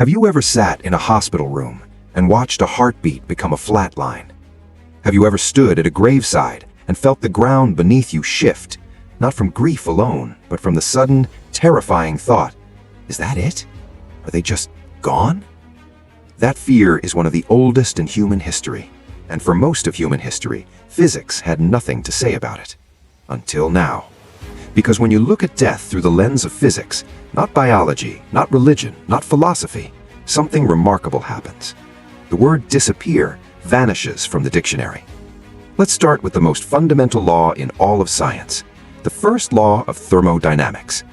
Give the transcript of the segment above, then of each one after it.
Have you ever sat in a hospital room and watched a heartbeat become a flat line? Have you ever stood at a graveside and felt the ground beneath you shift, not from grief alone, but from the sudden, terrifying thought, is that it? Are they just gone? That fear is one of the oldest in human history, and for most of human history, physics had nothing to say about it. Until now. Because when you look at death through the lens of physics, not biology, not religion, not philosophy, something remarkable happens. The word disappear vanishes from the dictionary. Let's start with the most fundamental law in all of science, the first law of thermodynamics.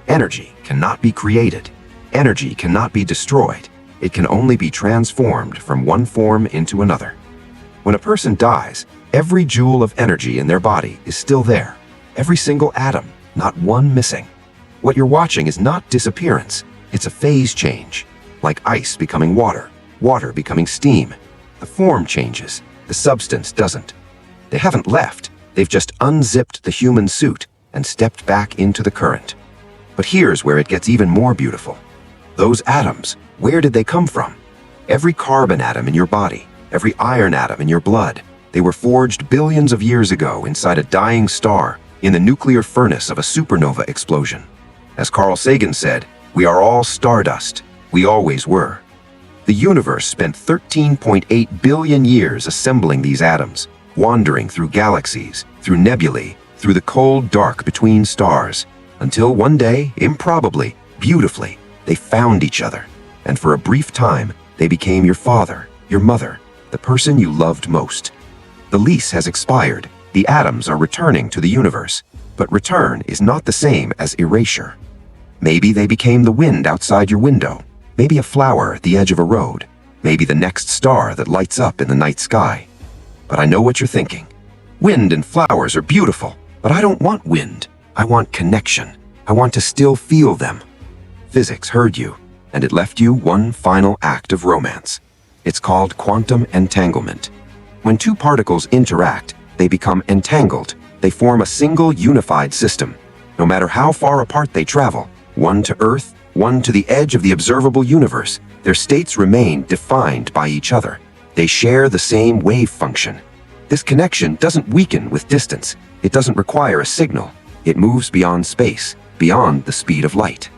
Energy cannot be created. Energy cannot be destroyed. It can only be transformed from one form into another. When a person dies, every joule of energy in their body is still there. Every single atom, not one missing. What you're watching is not disappearance. It's a phase change, like ice becoming water, water becoming steam. The form changes, the substance doesn't. They haven't left, they've just unzipped the human suit and stepped back into the current. But here's where it gets even more beautiful. Those atoms, where did they come from? Every carbon atom in your body, every iron atom in your blood, they were forged billions of years ago inside a dying star in the nuclear furnace of a supernova explosion. As Carl Sagan said, we are all stardust. We always were. The universe spent 13.8 billion years assembling these atoms, wandering through galaxies, through nebulae, through the cold dark between stars, until one day, improbably, beautifully, they found each other. And for a brief time, they became your father, your mother, the person you loved most. The lease has expired. The atoms are returning to the universe, but return is not the same as erasure. Maybe they became the wind outside your window, maybe a flower at the edge of a road, maybe the next star that lights up in the night sky. But I know what you're thinking. Wind and flowers are beautiful, but I don't want wind. I want connection. I want to still feel them. Physics heard you, and it left you one final act of romance. It's called quantum entanglement. When two particles interact, they become entangled. They form a single unified system. No matter how far apart they travel, one to Earth, one to the edge of the observable universe, their states remain defined by each other. They share the same wave function. This connection doesn't weaken with distance. It doesn't require a signal. It moves beyond space, beyond the speed of light.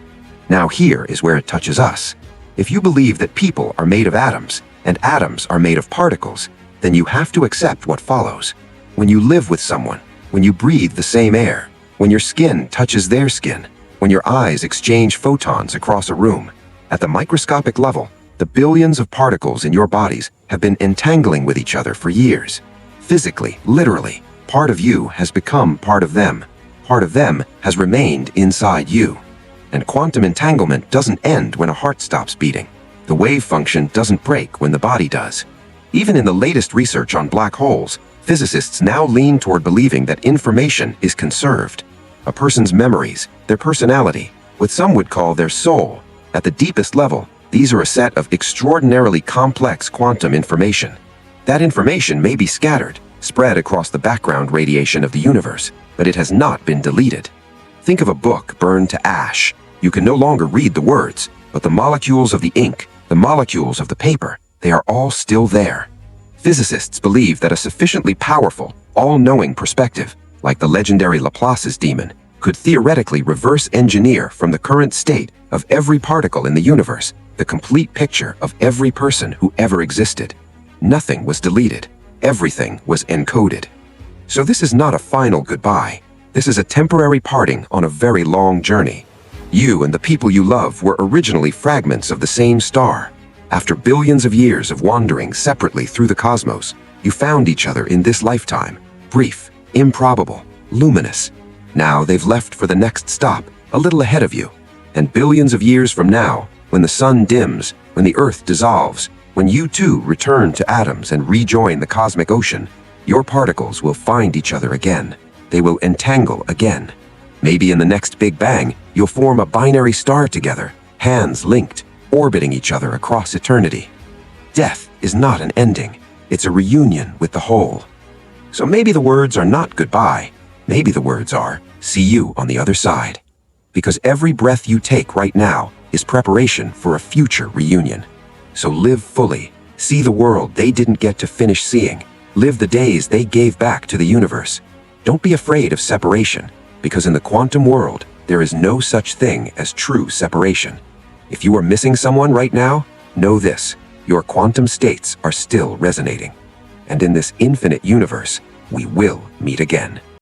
Now here is where it touches us. If you believe that people are made of atoms, and atoms are made of particles, then you have to accept what follows. When you live with someone, when you breathe the same air, when your skin touches their skin, when your eyes exchange photons across a room, at the microscopic level, the billions of particles in your bodies have been entangling with each other for years. Physically, literally, part of you has become part of them. Part of them has remained inside you. And quantum entanglement doesn't end when a heart stops beating. The wave function doesn't break when the body does. Even in the latest research on black holes, physicists now lean toward believing that information is conserved. A person's memories, their personality, what some would call their soul. At the deepest level, these are a set of extraordinarily complex quantum information. That information may be scattered, spread across the background radiation of the universe, but it has not been deleted. Think of a book burned to ash. You can no longer read the words, but the molecules of the ink, the molecules of the paper, they are all still there. Physicists believe that a sufficiently powerful, all-knowing perspective, like the legendary Laplace's demon, could theoretically reverse engineer from the current state of every particle in the universe the complete picture of every person who ever existed. Nothing was deleted. Everything was encoded. So this is not a final goodbye. This is a temporary parting on a very long journey. You and the people you love were originally fragments of the same star. After billions of years of wandering separately through the cosmos, you found each other in this lifetime, brief, improbable, luminous. Now they've left for the next stop, a little ahead of you. And billions of years from now, when the sun dims, when the earth dissolves, when you too return to atoms and rejoin the cosmic ocean, your particles will find each other again. They will entangle again. Maybe in the next Big Bang, you'll form a binary star together, hands linked, orbiting each other across eternity. Death is not an ending. It's a reunion with the whole. So maybe the words are not goodbye. Maybe the words are, see you on the other side. Because every breath you take right now is preparation for a future reunion. So live fully. See the world they didn't get to finish seeing. Live the days they gave back to the universe. Don't be afraid of separation, because in the quantum world, there is no such thing as true separation. If you are missing someone right now, know this: your quantum states are still resonating. And in this infinite universe, we will meet again.